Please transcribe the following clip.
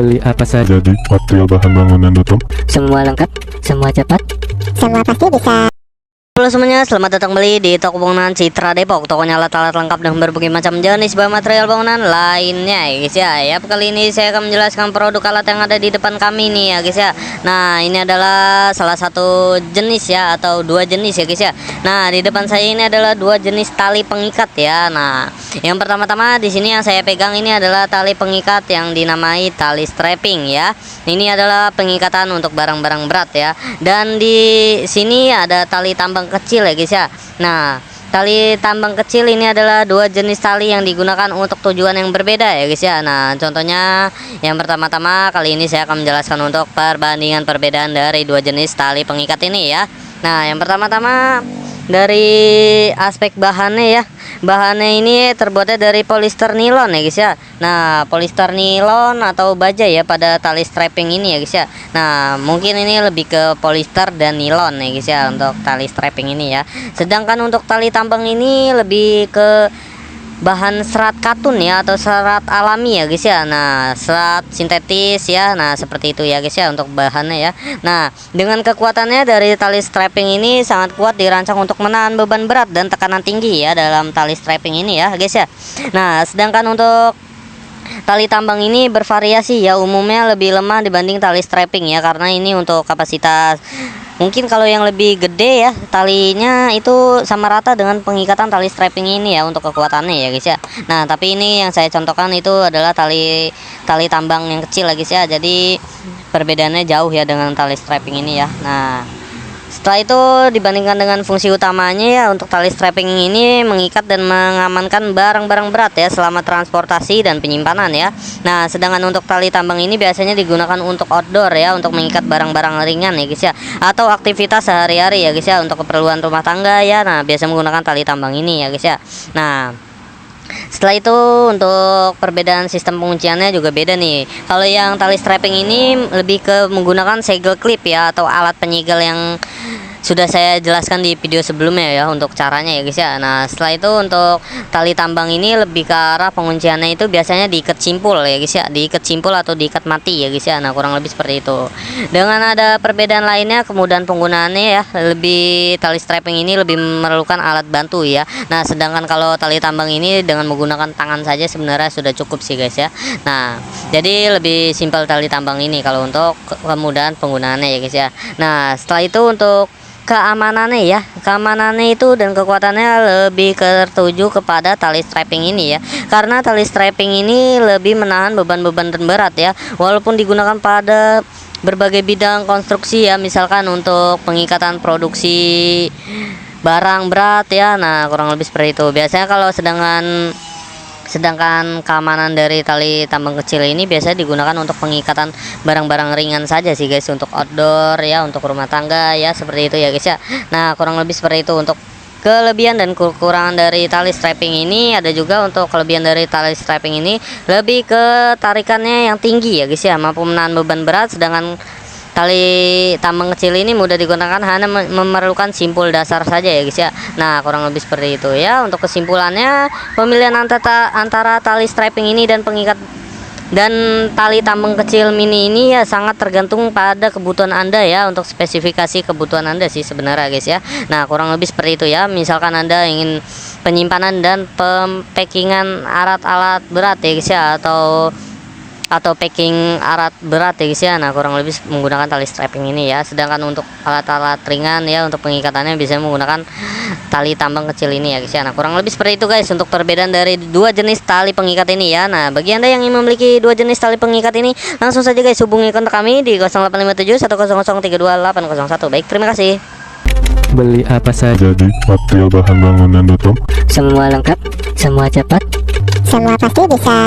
Beli apa saja Jadi material bahan bangunan.com. Semua lengkap, semua cepat, Semua pasti bisa. Halo semuanya, selamat datang kembali di toko bangunan Citra Depok. Tokonya alat-alat lengkap dan berbagai macam jenis bahan material bangunan lainnya ya guys ya. Kali ini saya akan menjelaskan produk alat yang ada di depan kami nih ya guys ya. Nah, ini adalah salah satu jenis ya, atau dua jenis ya guys ya. Nah, di depan saya ini adalah dua jenis tali pengikat ya. Nah, yang pertama-tama di sini yang saya pegang ini adalah tali pengikat yang dinamai tali strapping ya. Ini adalah pengikatan untuk barang-barang berat ya. Dan di sini ada tali tambang kecil ya guys ya. Nah, tali tambang kecil ini adalah dua jenis tali yang digunakan untuk tujuan yang berbeda ya guys ya. Nah, contohnya yang pertama-tama kali ini saya akan menjelaskan untuk perbandingan perbedaan dari dua jenis tali pengikat ini ya. Nah, yang pertama-tama dari aspek bahannya ya. Bahannya ini terbuatnya dari polister nilon ya guys ya. Nah, polister nilon atau baja ya pada tali strapping ini ya guys ya. Nah, mungkin ini lebih ke polister dan nilon ya guys ya untuk tali strapping ini ya. Sedangkan untuk tali tambang ini lebih ke bahan serat katun ya, atau serat alami ya guys ya. Nah, serat sintetis ya. Nah, seperti itu ya guys ya untuk bahannya ya. Nah, dengan kekuatannya dari tali strapping ini sangat kuat, dirancang untuk menahan beban berat dan tekanan tinggi ya dalam tali strapping ini ya guys ya. Nah, sedangkan untuk tali tambang ini bervariasi ya, umumnya lebih lemah dibanding tali strapping ya, karena ini untuk kapasitas. Mungkin kalau yang lebih gede ya, talinya itu sama rata dengan pengikatan tali strapping ini ya untuk kekuatannya ya guys ya. Nah, tapi ini yang saya contohkan itu adalah tali tambang yang kecil ya guys ya. Jadi perbedaannya jauh ya dengan tali strapping ini ya. Nah, setelah itu dibandingkan dengan fungsi utamanya ya, untuk tali strapping ini mengikat dan mengamankan barang-barang berat ya selama transportasi dan penyimpanan ya. Nah, sedangkan untuk tali tambang ini biasanya digunakan untuk outdoor ya, untuk mengikat barang-barang ringan ya guys ya, atau aktivitas sehari-hari ya guys ya, untuk keperluan rumah tangga ya. Nah, biasa menggunakan tali tambang ini ya guys ya. Nah, setelah itu untuk perbedaan sistem pengunciannya juga beda nih. Kalau yang tali strapping ini lebih ke menggunakan segel clip ya, atau alat penyegel yang sudah saya jelaskan di video sebelumnya ya untuk caranya ya guys ya. Nah, setelah itu untuk tali tambang ini lebih ke arah pengunciannya itu biasanya diikat simpul ya guys ya, diikat simpul atau diikat mati ya guys ya. Nah, kurang lebih seperti itu. Dengan ada perbedaan lainnya, kemudahan penggunaannya ya, lebih tali strapping ini lebih memerlukan alat bantu ya. Nah, sedangkan kalau tali tambang ini dengan menggunakan tangan saja sebenarnya sudah cukup sih guys ya. Nah, jadi lebih simpel tali tambang ini kalau untuk kemudahan penggunaannya ya guys ya. Nah, setelah itu untuk keamanannya ya, keamanannya itu dan kekuatannya lebih tertuju kepada tali strapping ini ya, karena tali strapping ini lebih menahan beban-beban dan berat ya, walaupun digunakan pada berbagai bidang konstruksi ya, misalkan untuk pengikatan produksi barang berat ya. Nah, kurang lebih seperti itu. Biasanya kalau sedangkan keamanan dari tali tambang kecil ini biasanya digunakan untuk pengikatan barang-barang ringan saja sih guys, untuk outdoor ya, untuk rumah tangga ya, seperti itu ya guys ya. Nah, kurang lebih seperti itu untuk kelebihan dan kekurangan dari tali strapping ini. Ada juga untuk kelebihan dari tali strapping ini lebih ke tarikannya yang tinggi ya guys ya, mampu menahan beban berat, sedangkan tali tambang kecil ini mudah digunakan, hanya memerlukan simpul dasar saja ya guys ya. Nah, kurang lebih seperti itu ya. Untuk kesimpulannya, pemilihan antara tali strapping ini dan pengikat dan tali tambang kecil mini ini ya sangat tergantung pada kebutuhan Anda ya, untuk spesifikasi kebutuhan Anda sih sebenarnya guys ya. Nah, kurang lebih seperti itu ya. Misalkan Anda ingin penyimpanan dan packingan alat-alat berat ya guys ya, atau packing alat berat ya guys ya. Nah, kurang lebih menggunakan tali strapping ini ya. Sedangkan untuk alat-alat ringan ya, untuk pengikatannya bisa menggunakan tali tambang kecil ini ya guys ya. Nah, kurang lebih seperti itu guys untuk perbedaan dari dua jenis tali pengikat ini ya. Nah, bagi Anda yang ingin memiliki dua jenis tali pengikat ini, langsung saja guys hubungi kontak kami di 0857 100 32801. Baik, terima kasih. Beli apa saja Jadi material bahan bangunan.com. Semua lengkap, semua cepat, Semua pasti bisa.